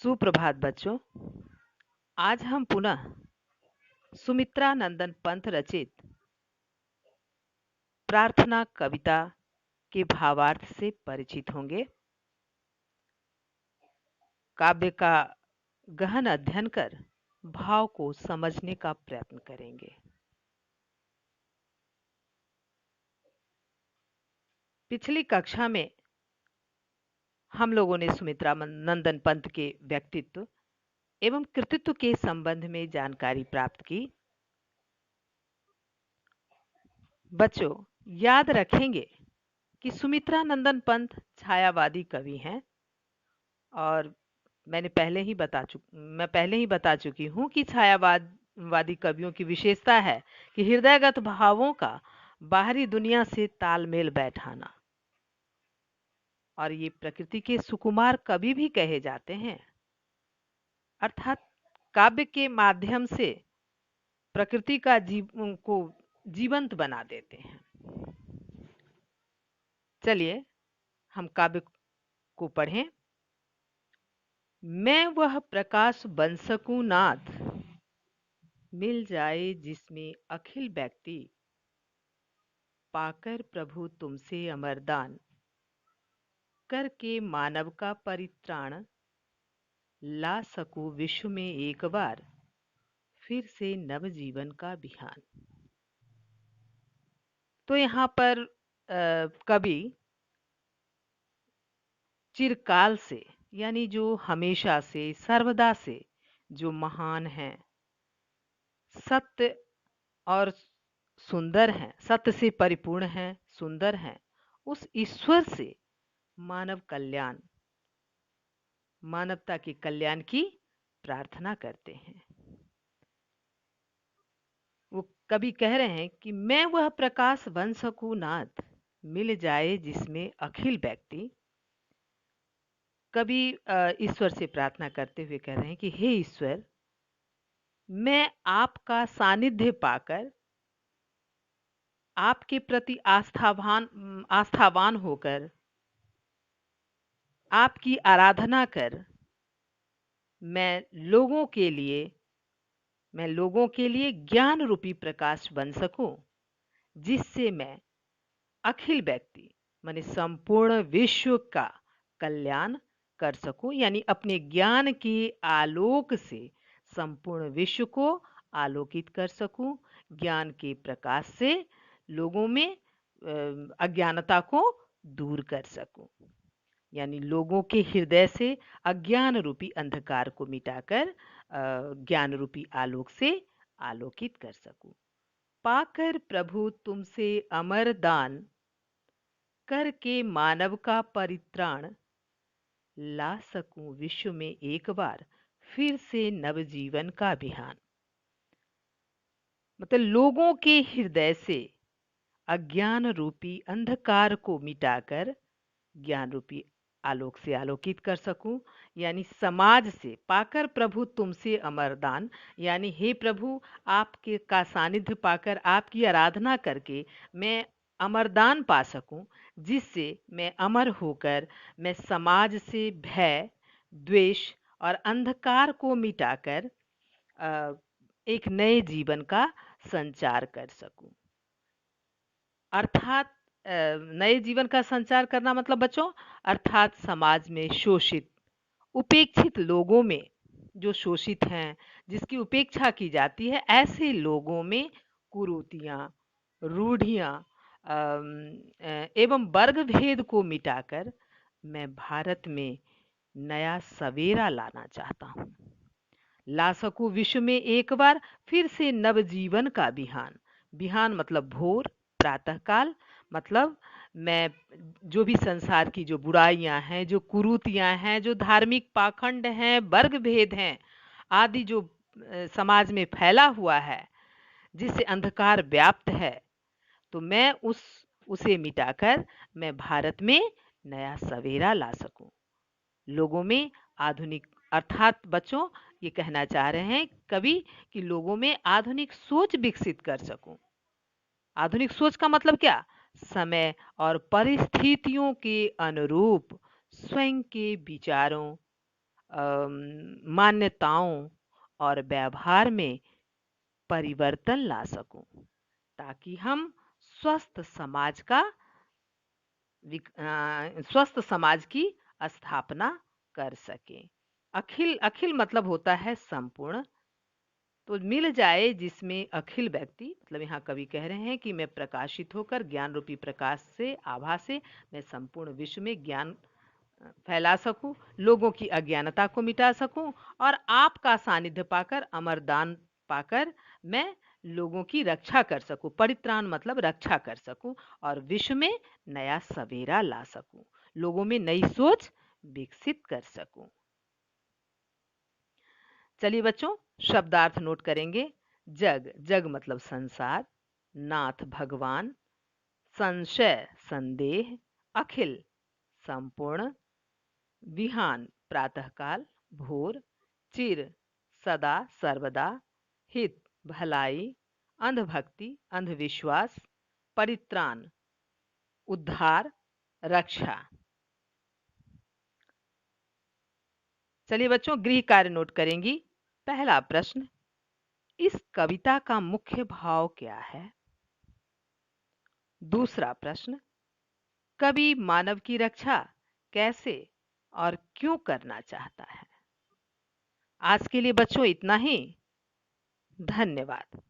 सुप्रभात बच्चों। आज हम पुनः सुमित्रा नंदन पंत रचित प्रार्थना कविता के भावार्थ से परिचित होंगे। काव्य का गहन अध्ययन कर भाव को समझने का प्रयत्न करेंगे। पिछली कक्षा में हम लोगों ने सुमित्रा नंदन पंत के व्यक्तित्व एवं कृतित्व के संबंध में जानकारी प्राप्त की। बच्चों, याद रखेंगे कि सुमित्रा नंदन पंत छायावादी कवि हैं और मैं पहले ही बता चुकी हूँ कि छायावादी कवियों की विशेषता है कि हृदयगत भावों का बाहरी दुनिया से तालमेल बैठाना, और ये प्रकृति के सुकुमार कवि भी कहे जाते हैं। अर्थात काव्य के माध्यम से प्रकृति का को जीवंत बना देते हैं। चलिए हम काव्य को पढ़ें। मैं वह प्रकाश बन सकूं नाथ, मिल जाए जिसमें अखिल व्यक्ति, पाकर प्रभु तुमसे अमरदान, करके मानव का परित्राण, ला सकूं विश्व में एक बार, फिर से नव जीवन का बिहान। तो यहाँ पर कवि चिरकाल से, यानी जो हमेशा से सर्वदा से जो महान हैं, सत्य और सुंदर हैं, सत्य से परिपूर्ण हैं, सुंदर हैं, उस ईश्वर से मानव कल्याण, मानवता के कल्याण की प्रार्थना करते हैं। वो कवि कह रहे हैं कि मैं वह प्रकाश बन सकूं नाथ, मिल जाए जिसमें अखिल व्यक्ति। कवि ईश्वर से प्रार्थना करते हुए कह रहे हैं कि हे ईश्वर, मैं आपका सानिध्य पाकर, आपके प्रति आस्थावान होकर, आपकी आराधना कर मैं लोगों के लिए ज्ञान रूपी प्रकाश बन सकूं, जिससे मैं अखिल व्यक्ति माने संपूर्ण विश्व का कल्याण कर सकूं, यानी अपने ज्ञान के आलोक से संपूर्ण विश्व को आलोकित कर सकूं, ज्ञान के प्रकाश से लोगों में अज्ञानता को दूर कर सकूं, यानी लोगों के हृदय से अज्ञान रूपी अंधकार को मिटाकर ज्ञान रूपी आलोक से आलोकित कर सकूं। पाकर प्रभु तुमसे अमर दान, करके मानव का परित्राण, ला सकूं विश्व में एक बार, फिर से नवजीवन का अभियान। मतलब लोगों के हृदय से अज्ञान रूपी अंधकार को मिटाकर ज्ञान रूपी आलोक से आलोकित कर सकूं, यानी समाज से पाकर प्रभु तुमसे अमरदान, यानी हे प्रभु, आपके का सानिध्य पाकर, आपकी आराधना करके मैं अमरदान पा सकूं, जिससे मैं अमर होकर मैं समाज से भय, द्वेष और अंधकार को मिटाकर एक नए जीवन का संचार कर सकूं। अर्थात नए जीवन का संचार करना मतलब बच्चों, अर्थात समाज में शोषित, उपेक्षित लोगों में, जो शोषित हैं, जिसकी उपेक्षा की जाती है, ऐसे लोगों में कुरीतियां, रूढ़ियां एवं वर्ग भेद को मिटाकर मैं भारत में नया सवेरा लाना चाहता हूं। ला सकूं विश्व में एक बार, फिर से नवजीवन का बिहान। बिहान मतलब भोर, प्रातःकाल, मतलब मैं जो भी संसार की जो बुराइयां हैं, जो कुरीतियां हैं, जो धार्मिक पाखंड हैं, वर्ग भेद हैं आदि जो समाज में फैला हुआ है, जिससे अंधकार व्याप्त है, तो मैं उसे मिटाकर मैं भारत में नया सवेरा ला सकूं, लोगों में आधुनिक, अर्थात बच्चों ये कहना चाह रहे हैं कवि कि लोगों में आधुनिक सोच विकसित कर सकूं। आधुनिक सोच का मतलब क्या? समय और परिस्थितियों के अनुरूप स्वयं के विचारों, मान्यताओं और व्यवहार में परिवर्तन ला सकूं, ताकि हम स्वस्थ समाज का स्वस्थ समाज की स्थापना कर सकें। अखिल अखिल मतलब होता है संपूर्ण। तो मिल जाए जिसमें अखिल व्यक्ति, मतलब यहाँ कवि कह रहे हैं कि मैं प्रकाशित होकर ज्ञान रूपी प्रकाश से, आभा से मैं संपूर्ण विश्व में ज्ञान फैला सकूं, लोगों की अज्ञानता को मिटा सकूं, और आपका सानिध्य पाकर, अमरदान पाकर मैं लोगों की रक्षा कर सकूं। परित्राण मतलब रक्षा कर सकूं, और विश्व में नया सवेरा ला सकूं, लोगों में नई सोच विकसित कर सकूं। चलिए बच्चों, शब्दार्थ नोट करेंगे। जग, जग मतलब संसार। नाथ भगवान। संशय संदेह। अखिल संपूर्ण। विहान प्रातःकाल भोर। चिर सदा सर्वदा। हित भलाई। अंधभक्ति अंधविश्वास। परित्राण उद्धार रक्षा। चलिए बच्चों, गृह कार्य नोट करेंगी। पहला प्रश्न, इस कविता का मुख्य भाव क्या है? दूसरा प्रश्न, कवि मानव की रक्षा कैसे और क्यों करना चाहता है? आज के लिए बच्चों इतना ही। धन्यवाद।